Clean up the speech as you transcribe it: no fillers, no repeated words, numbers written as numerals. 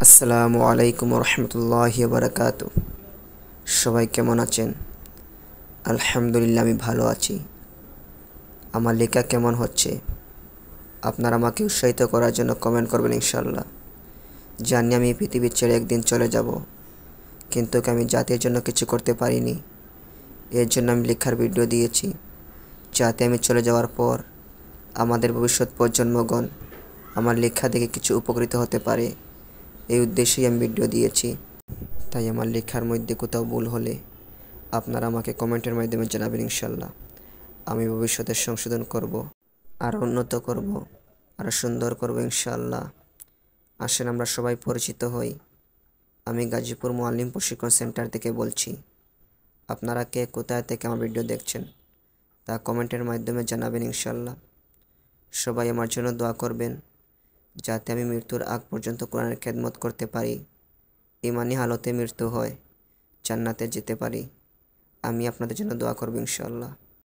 আসসালামু আলাইকুম রহমতুল্লাহি বারাকাতু। সবাই কেমন আছেন? আলহামদুলিল্লাহ, আমি ভালো আছি। আমার লেখা কেমন হচ্ছে? আপনারা আমাকে উৎসাহিত করার জন্য কমেন্ট করবেন ইনশাল্লাহ। জানি আমি এই পৃথিবী ছেড়ে একদিন চলে যাব, কিন্তু আমি জাতির জন্য কিছু করতে পারিনি। এর জন্য আমি লেখার ভিডিও দিয়েছি, যাতে আমি চলে যাওয়ার পর আমাদের ভবিষ্যৎ প্রজন্মগণ আমার লেখা দেখে কিছু উপকৃত হতে পারে। এই উদ্দেশ্যেই আমি ভিডিও দিয়েছি। তাই আমার লেখার মধ্যে কোথাও ভুল হলে আপনারা আমাকে কমেন্টের মাধ্যমে জানাবেন ইনশাল্লাহ। আমি ভবিষ্যতে সংশোধন করব, আরও উন্নত করব, আরও সুন্দর করব ইনশাল্লাহ। আসেন আমরা সবাই পরিচিত হই। আমি গাজীপুর মুআল্লিম প্রশিক্ষণ সেন্টার থেকে বলছি। আপনারা কে কোথায় থেকে আমার ভিডিও দেখছেন তা কমেন্টের মাধ্যমে জানাবেন ইনশাল্লাহ। সবাই আমার জন্য দোয়া করবেন, যাতে আমি মৃত্যুর আগ পর্যন্ত কোরআনের খেদমত করতে পারি, ইমানি হালতে মৃত্যু হয়, জান্নাতে যেতে পারি। আমি আপনাদের জন্য দোয়া করব ইনশাল্লাহ।